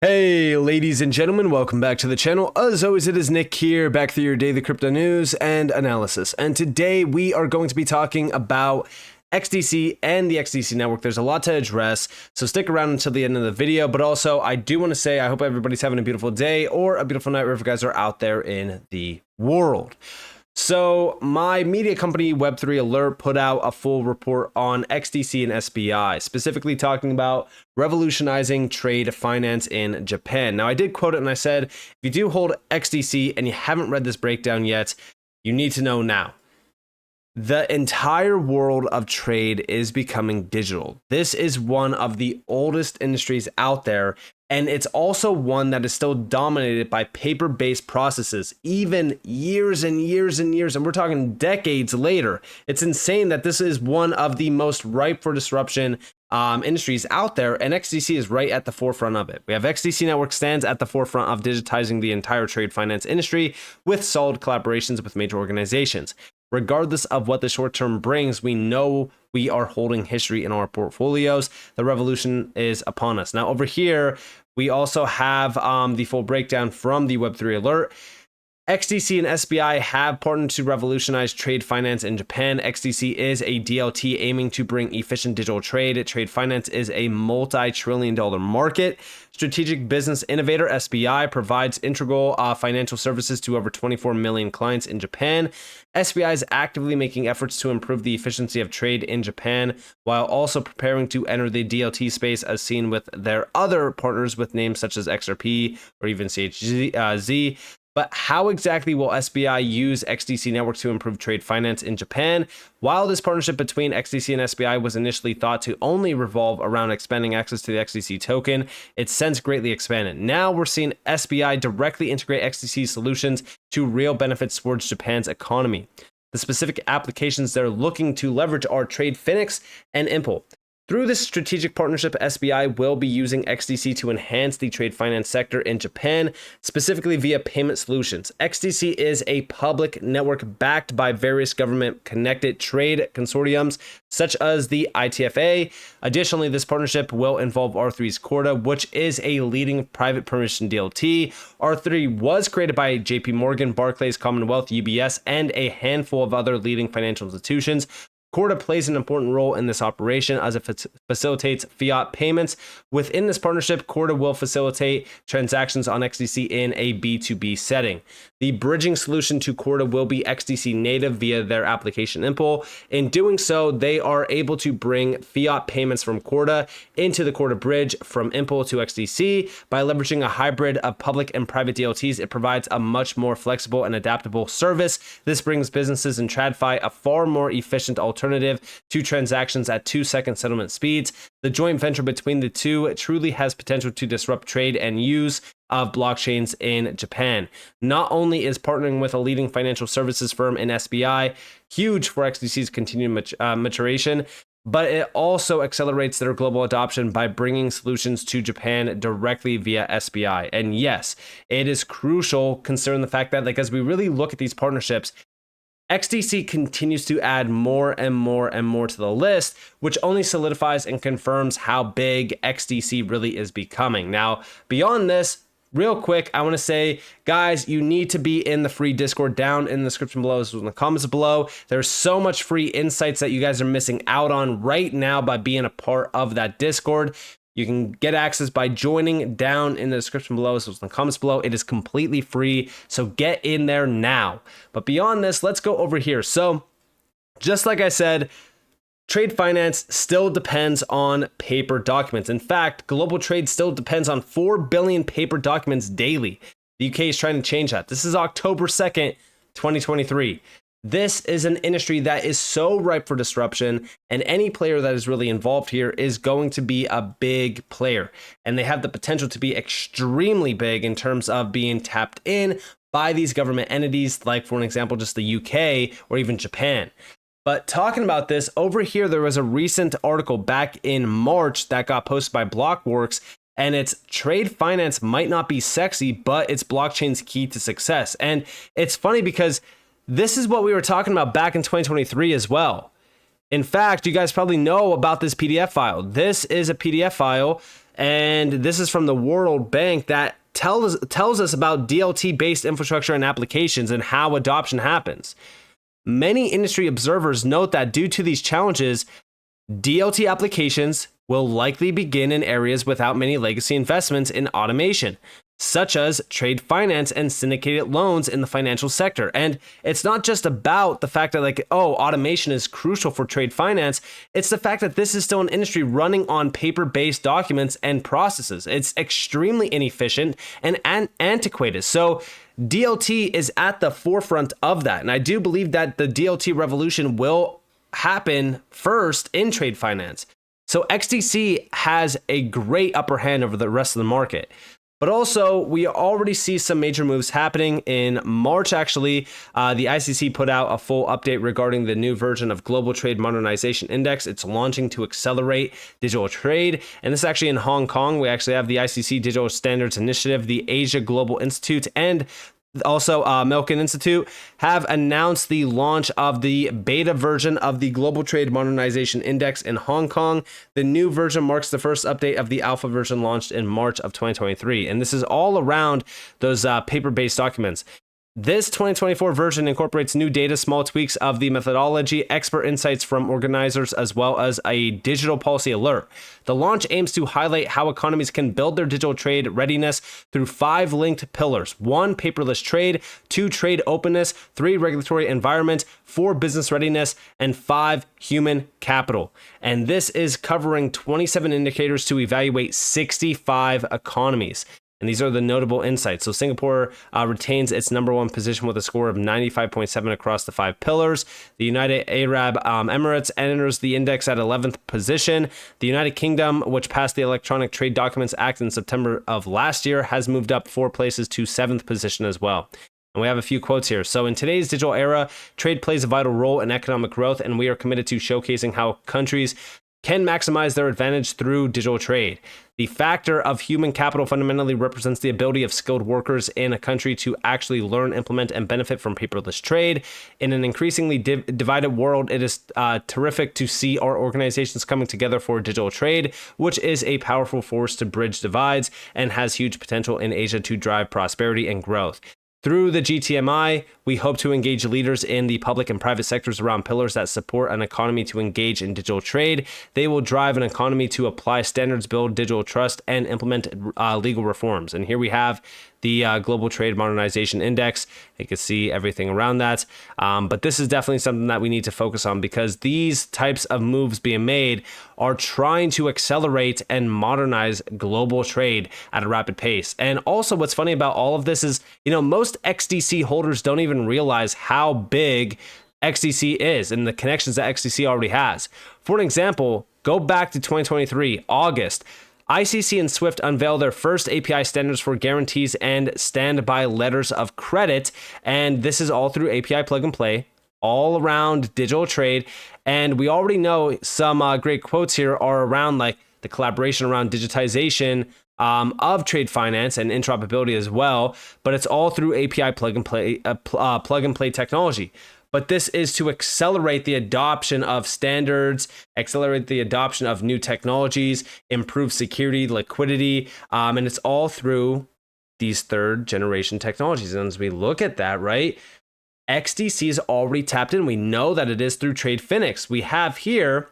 Hey ladies and gentlemen, welcome back to the channel. As always, it is Nick here, back for your daily crypto news and analysis. And today we are going to be talking about XDC and the XDC network. There's a lot to address, so stick around until the end of the video. But also, I do want to say I hope everybody's having a beautiful day or a beautiful night wherever you guys are out there in the world. So my media company Web3 Alert put out a full report on XDC and SBI, specifically talking about revolutionizing trade finance in Japan. Now, I did quote it and I said, if you do hold XDC and you haven't read this breakdown yet, you need to know now. The entire world of trade is becoming digital. This is one of the oldest industries out there, and it's also one that is still dominated by paper-based processes, even years and years and years, and we're talking decades later. It's insane that this is one of the most ripe for disruption industries out there, and XDC is right at the forefront of it. We have XDC Network stands at the forefront of digitizing the entire trade finance industry with solid collaborations with major organizations. Regardless of what the short term brings, we know we are holding history in our portfolios. The revolution is upon us. Now over here, we also have the full breakdown from the Web3 Alert. XDC and SBI have partnered to revolutionize trade finance in Japan. XDC is a DLT aiming to bring efficient digital trade. Trade finance is a multi-trillion-dollar market. Strategic business innovator SBI provides integral financial services to over 24 million clients in Japan. SBI is actively making efforts to improve the efficiency of trade in Japan while also preparing to enter the DLT space as seen with their other partners with names such as XRP or even CHZ. But how exactly will SBI use XDC Network to improve trade finance in Japan? While this partnership between XDC and SBI was initially thought to only revolve around expanding access to the XDC token, it's since greatly expanded. Now we're seeing SBI directly integrate XDC solutions to real benefits towards Japan's economy. The specific applications they're looking to leverage are TradeFinex and Impul. Through this strategic partnership, SBI will be using XDC to enhance the trade finance sector in Japan, specifically via payment solutions. XDC is a public network backed by various government-connected trade consortiums, such as the ITFA. Additionally, this partnership will involve R3's Corda, which is a leading private permission DLT. R3 was created by JP Morgan, Barclays, Commonwealth, UBS, and a handful of other leading financial institutions. Corda plays an important role in this operation as it facilitates fiat payments. Within this partnership, Corda will facilitate transactions on XDC in a B2B setting. The bridging solution to Corda will be XDC native via their application Impul. In doing so, they are able to bring fiat payments from Corda into the Corda bridge from Impul to XDC. By leveraging a hybrid of public and private DLTs, it provides a much more flexible and adaptable service. This brings businesses in TradFi a far more efficient alternative to transactions at 2-second settlement speeds. The joint venture between the two truly has potential to disrupt trade and use of blockchains in Japan. Not only is partnering with a leading financial services firm in SBI huge for XDC's continued maturation, but it also accelerates their global adoption by bringing solutions to Japan directly via SBI. And yes, it is crucial considering the fact that, as we really look at these partnerships, XDC continues to add more and more and more to the list, which only solidifies and confirms how big XDC really is becoming. Now, beyond this, real quick, I want to say, guys, you need to be in the free Discord down in the description below, in the comments below. There's so much free insights that you guys are missing out on right now by being a part of that Discord. You can get access by joining down in the description below, so it's in the comments below. It is completely free, so get in there now. But beyond this, let's go over here. So, just like I said, trade finance still depends on paper documents. In fact, global trade still depends on 4 billion paper documents daily. The UK is trying to change that. This is October 2nd, 2023. This is an industry that is so ripe for disruption, and any player that is really involved here is going to be a big player. And they have the potential to be extremely big in terms of being tapped in by these government entities, like, for an example, just the UK or even Japan. But talking about this, over here, there was a recent article back in March that got posted by Blockworks, and it's trade finance might not be sexy, but it's blockchain's key to success. And it's funny because this is what we were talking about back in 2023 as well. In fact, you guys probably know about this PDF file. This is a PDF file And this is from the World Bank that tells us about DLT-based infrastructure and applications and how adoption happens. Many industry observers note that due to these challenges, DLT applications will likely begin in areas without many legacy investments in automation, such as trade finance and syndicated loans in the financial sector. And it's not just about the fact that automation is crucial for trade finance. It's the fact that this is still an industry running on paper-based documents and processes. It's extremely inefficient and antiquated. So DLT is at the forefront of that. And I do believe that the DLT revolution will happen first in trade finance. So XDC has a great upper hand over the rest of the market. But also, we already see some major moves happening. In March, actually, the ICC put out a full update regarding the new version of Global Trade Modernization Index. It's launching to accelerate digital trade. And this is actually in Hong Kong. We actually have the ICC Digital Standards Initiative, the Asia Global Institute, and also, Milken Institute have announced the launch of the beta version of the Global Trade Modernization Index in Hong Kong. The new version marks the first update of the alpha version launched in March of 2023. And this is all around those paper-based documents. This 2024 version incorporates new data, small tweaks of the methodology, expert insights from organizers, as well as a digital policy alert. The launch aims to highlight how economies can build their digital trade readiness through 5 linked pillars: 1, paperless trade; 2, trade openness; 3, regulatory environment; 4, business readiness; and 5, human capital. And this is covering 27 indicators to evaluate 65 economies. And these are the notable insights. So Singapore retains its number 1 position with a score of 95.7 across the 5 pillars. The United Arab Emirates enters the index at 11th position. The United Kingdom, which passed the Electronic Trade Documents Act in September of last year, has moved up 4 places to 7th position as well. And we have a few quotes here. So in today's digital era, trade plays a vital role in economic growth, and we are committed to showcasing how countries can maximize their advantage through digital trade. The factor of human capital fundamentally represents the ability of skilled workers in a country to actually learn, implement, and benefit from paperless trade. In an increasingly divided world, it is terrific to see our organizations coming together for digital trade, which is a powerful force to bridge divides and has huge potential in Asia to drive prosperity and growth. Through the GTMI, we hope to engage leaders in the public and private sectors around pillars that support an economy to engage in digital trade. They will drive an economy to apply standards, build digital trust, and implement legal reforms. And here we have the Global Trade Modernization Index. You can see everything around that. But this is definitely something that we need to focus on, because these types of moves being made are trying to accelerate and modernize global trade at a rapid pace. And also what's funny about all of this is, most XDC holders don't even realize how big XDC is and the connections that XDC already has. For an example, go back to 2023, August. ICC and SWIFT unveiled their first API standards for guarantees and standby letters of credit. And this is all through API plug and play, all around digital trade. And we already know some great quotes here are around the collaboration around digitization of trade finance and interoperability as well. But it's all through API plug and play technology. But this is to accelerate the adoption of standards, accelerate the adoption of new technologies, improve security, liquidity, and it's all through these 3rd generation technologies. And as we look at that, right, XDC is already tapped in. We know that it is through TradeFinex. We have here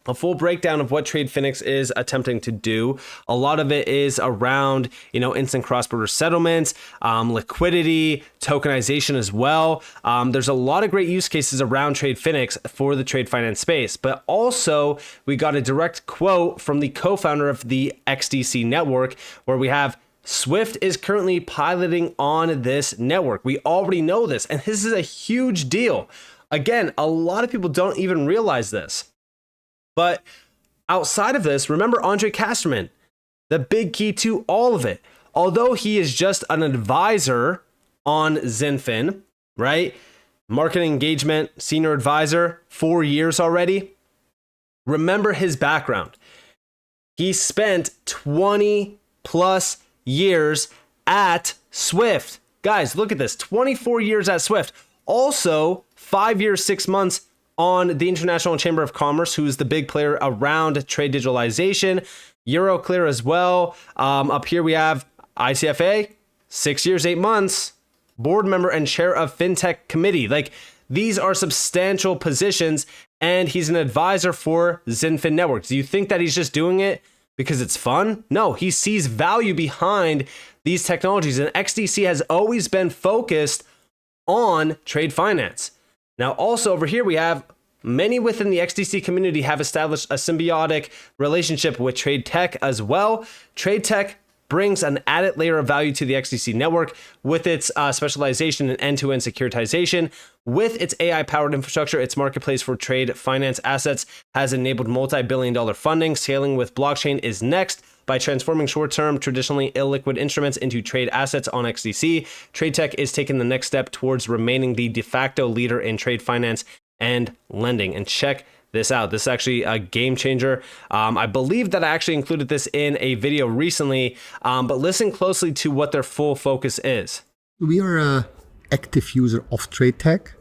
a full breakdown of what TradeFinex is attempting to do. A lot of it is around, instant cross-border settlements, liquidity, tokenization as well. There's a lot of great use cases around TradeFinex for the trade finance space. But also, we got a direct quote from the co-founder of the XDC network, where we have SWIFT is currently piloting on this network. We already know this, and this is a huge deal. Again, a lot of people don't even realize this. But outside of this, remember Andre Casterman, the big key to all of it. Although he is just an advisor on Zenfin, right? Marketing engagement, senior advisor, 4 years already. Remember his background. He spent 20 plus years at SWIFT. Guys, look at this, 24 years at SWIFT. Also, 5 years, 6 months on the International Chamber of Commerce, who is the big player around trade digitalization. Euroclear as well. Up here we have ICFA, 6 years, 8 months, board member and chair of FinTech committee. Like, these are substantial positions, and he's an advisor for Zenfin Networks. Do you think that he's just doing it because it's fun? No, he sees value behind these technologies, and XDC has always been focused on trade finance. Now, also over here, we have many within the XDC community have established a symbiotic relationship with TradeTech as well. TradeTech brings an added layer of value to the XDC network with its specialization in end-to-end securitization. With its AI-powered infrastructure, its marketplace for trade finance assets has enabled multi-billion-dollar funding. Scaling with blockchain is next. By transforming short-term, traditionally illiquid instruments into trade assets on XDC, TradeTech is taking the next step towards remaining the de facto leader in trade finance and lending. And check this out. This is actually a game changer. I believe that I actually included this in a video recently, but listen closely to what their full focus is. We are an active user of TradeTech,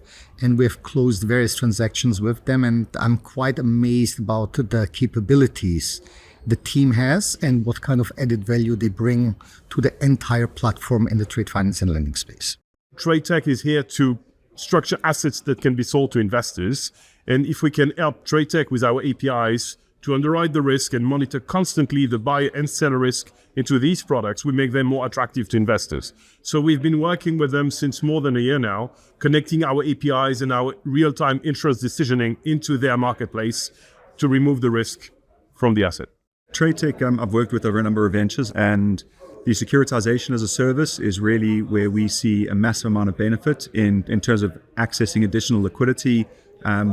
and we've closed various transactions with them, and I'm quite amazed about the capabilities the team has and what kind of added value they bring to the entire platform in the trade finance and lending space. TradeTech is here to structure assets that can be sold to investors. And if we can help TradeTech with our APIs to underwrite the risk and monitor constantly the buyer and seller risk into these products, we make them more attractive to investors. So we've been working with them since more than a year now, connecting our APIs and our real-time interest decisioning into their marketplace to remove the risk from the asset. TradeTech, I've worked with over a number of ventures, and the securitization as a service is really where we see a massive amount of benefit in terms of accessing additional liquidity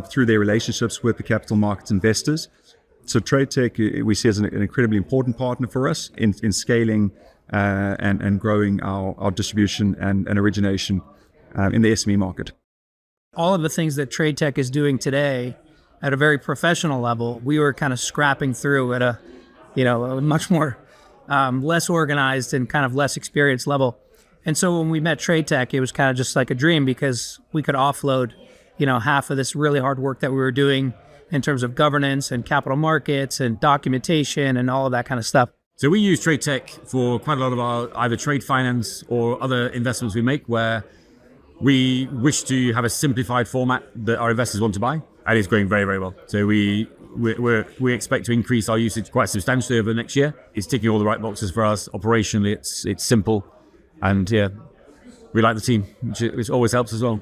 through their relationships with the capital markets investors. So TradeTech we see as an incredibly important partner for us in scaling and growing our distribution and origination in the SME market. All of the things that TradeTech is doing today at a very professional level, we were kind of scrapping through at a much more less organized and kind of less experienced level. And so when we met TradeTech, it was kind of just like a dream because we could offload half of this really hard work that we were doing in terms of governance and capital markets and documentation and all of that kind of stuff. So we use TradeTech for quite a lot of our either trade finance or other investments we make where we wish to have a simplified format that our investors want to buy, and it's going very, very well. So we expect to increase our usage quite substantially over the next year. It's ticking all the right boxes for us. Operationally, it's simple, and yeah, we like the team, which always helps as well.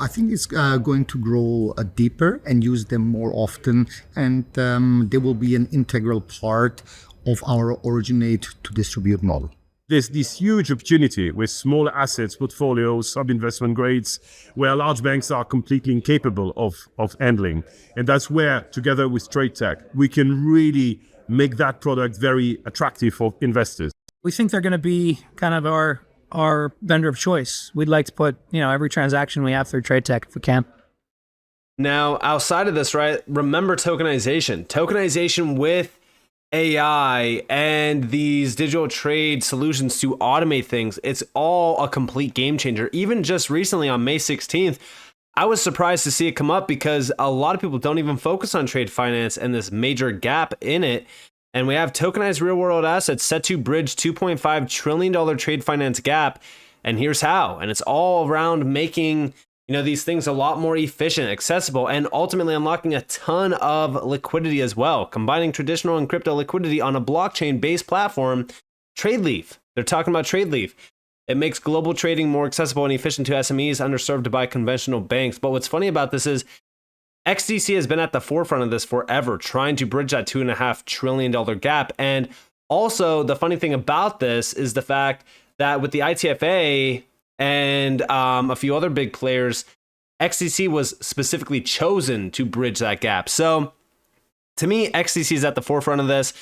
I think it's going to grow deeper and use them more often, and they will be an integral part of our originate to distribute model. There's this huge opportunity with smaller assets, portfolios, sub-investment grades, where large banks are completely incapable of handling. And that's where, together with TradeTech, we can really make that product very attractive for investors. We think they're going to be kind of our vendor of choice. We'd like to put, every transaction we have through TradeTech if we can. Now, outside of this, right, remember tokenization. Tokenization with AI and these digital trade solutions to automate things, it's all a complete game changer. Even just recently on May 16th, I was surprised to see it come up because a lot of people don't even focus on trade finance and this major gap in it. And we have tokenized real world assets set to bridge $2.5 trillion trade finance gap. And here's how. And it's all around making these things a lot more efficient, accessible, and ultimately unlocking a ton of liquidity as well. Combining traditional and crypto liquidity on a blockchain-based platform, TradeLeaf. They're talking about TradeLeaf. It makes global trading more accessible and efficient to SMEs underserved by conventional banks. But what's funny about this is XDC has been at the forefront of this forever, trying to bridge that $2.5 trillion gap. And also, the funny thing about this is the fact that with the ITFA and a few other big players, XDC was specifically chosen to bridge that gap. So to me, XDC is at the forefront of this.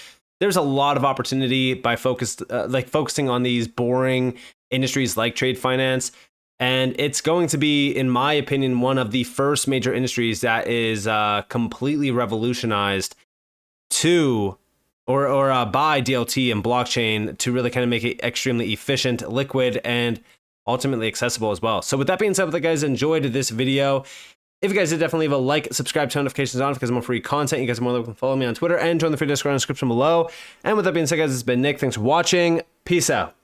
There's a lot of opportunity by focusing on these boring industries like trade finance. And it's going to be, in my opinion, one of the first major industries that is completely revolutionized to by DLT and blockchain to really kind of make it extremely efficient, liquid, and ultimately accessible as well. So with that being said, if you guys enjoyed this video, If you guys did, definitely leave a like, subscribe, turn notifications on because more free content. You guys are more than welcome to follow me on Twitter and join the free Discord in the description below. And with that being said, guys, it's been Nick. Thanks for watching. Peace out.